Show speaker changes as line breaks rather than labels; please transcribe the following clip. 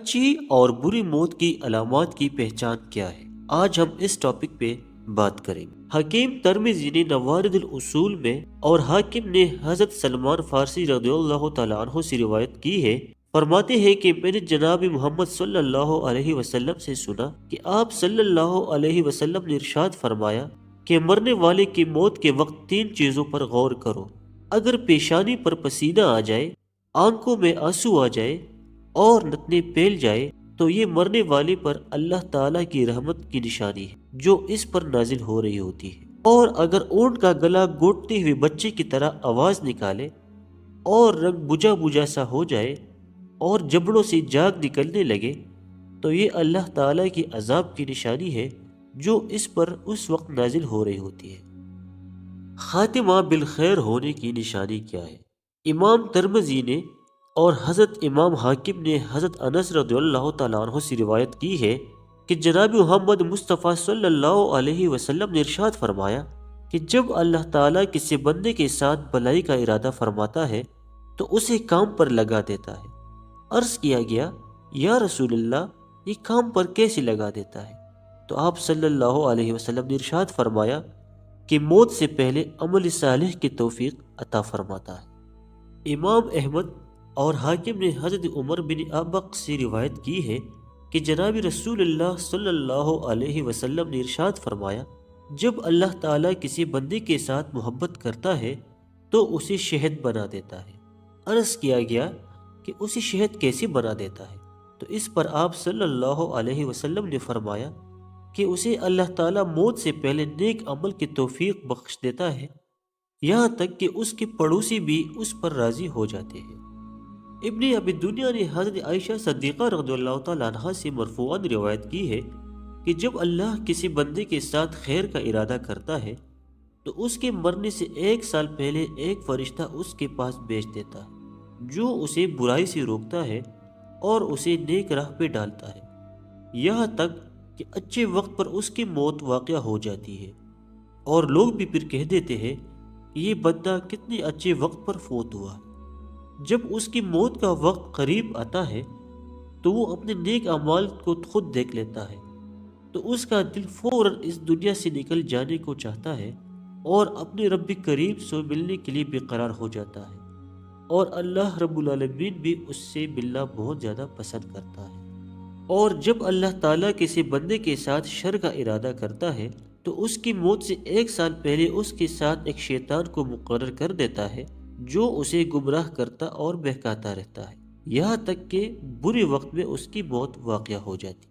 اچھی اور بری موت کی علامات کی پہچان کیا ہے؟ آج ہم اس ٹاپک پہ بات کریں گے۔ حکیم ترمذی نے نوارد الاصول میں اور حاکم نے حضرت سلمان فارسی رضی اللہ تعالیٰ عنہ سے روایت کی ہے، فرماتے ہیں کہ میں نے جناب محمد صلی اللہ علیہ وسلم سے سنا کہ آپ صلی اللہ علیہ وسلم نے ارشاد فرمایا کہ مرنے والے کی موت کے وقت 3 چیزوں پر غور کرو۔ اگر پیشانی پر پسینہ آ جائے، آنکھوں میں آنسو آ جائے اور نتنے پھیل جائے تو یہ مرنے والے پر اللہ تعالیٰ کی رحمت کی نشانی ہے جو اس پر نازل ہو رہی ہوتی ہے۔ اور اگر اونٹ کا گلا گھونٹتے ہوئے بچے کی طرح آواز نکالے اور رنگ بجھا بجھا سا ہو جائے اور جبڑوں سے جاگ نکلنے لگے تو یہ اللہ تعالیٰ کی عذاب کی نشانی ہے جو اس پر اس وقت نازل ہو رہی ہوتی ہے۔ خاتمہ بالخیر ہونے کی نشانی کیا ہے؟ امام ترمذی نے اور حضرت امام حاکم نے حضرت انس رضی اللہ تعالیٰ عنہ سے روایت کی ہے کہ جناب محمد مصطفیٰ صلی اللہ علیہ وسلم نے ارشاد فرمایا کہ جب اللہ تعالیٰ کسی بندے کے ساتھ بھلائی کا ارادہ فرماتا ہے تو اسے کام پر لگا دیتا ہے۔ عرض کیا گیا، یا رسول اللہ، یہ کام پر کیسے لگا دیتا ہے؟ تو آپ صلی اللہ علیہ وسلم نے ارشاد فرمایا کہ موت سے پہلے عمل صالح کی توفیق عطا فرماتا ہے۔ امام احمد اور حاکم نے حضرت عمر بن ابق سے روایت کی ہے کہ جناب رسول اللہ صلی اللہ علیہ وسلم نے ارشاد فرمایا، جب اللہ تعالیٰ کسی بندے کے ساتھ محبت کرتا ہے تو اسے شہد بنا دیتا ہے۔ عرض کیا گیا کہ اسے شہد کیسے بنا دیتا ہے؟ تو اس پر آپ صلی اللہ علیہ وسلم نے فرمایا کہ اسے اللہ تعالیٰ موت سے پہلے نیک عمل کی توفیق بخش دیتا ہے، یہاں تک کہ اس کے پڑوسی بھی اس پر راضی ہو جاتے ہیں۔ ابن ابی دنیا نے حضرت عائشہ صدیقہ رضی اللہ تعالیٰ عنہا سے مرفوعاً روایت کی ہے کہ جب اللہ کسی بندے کے ساتھ خیر کا ارادہ کرتا ہے تو اس کے مرنے سے 1 سال پہلے ایک فرشتہ اس کے پاس بھیج دیتا ہے جو اسے برائی سے روکتا ہے اور اسے نیک راہ پہ ڈالتا ہے، یہاں تک کہ اچھے وقت پر اس کی موت واقع ہو جاتی ہے، اور لوگ بھی پھر کہہ دیتے ہیں کہ یہ بندہ کتنے اچھے وقت پر فوت ہوا۔ جب اس کی موت کا وقت قریب آتا ہے تو وہ اپنے نیک اعمال کو خود دیکھ لیتا ہے تو اس کا دل فوراً اس دنیا سے نکل جانے کو چاہتا ہے اور اپنے رب کریم سے ملنے کے لیے بے قرار ہو جاتا ہے، اور اللہ رب العالمین بھی اس سے ملنا بہت زیادہ پسند کرتا ہے۔ اور جب اللہ تعالیٰ کسی بندے کے ساتھ شر کا ارادہ کرتا ہے تو اس کی موت سے 1 سال پہلے اس کے ساتھ ایک شیطان کو مقرر کر دیتا ہے جو اسے گمراہ کرتا اور بہکاتا رہتا ہے، یہاں تک کہ برے وقت میں اس کی موت واقع ہو جاتی۔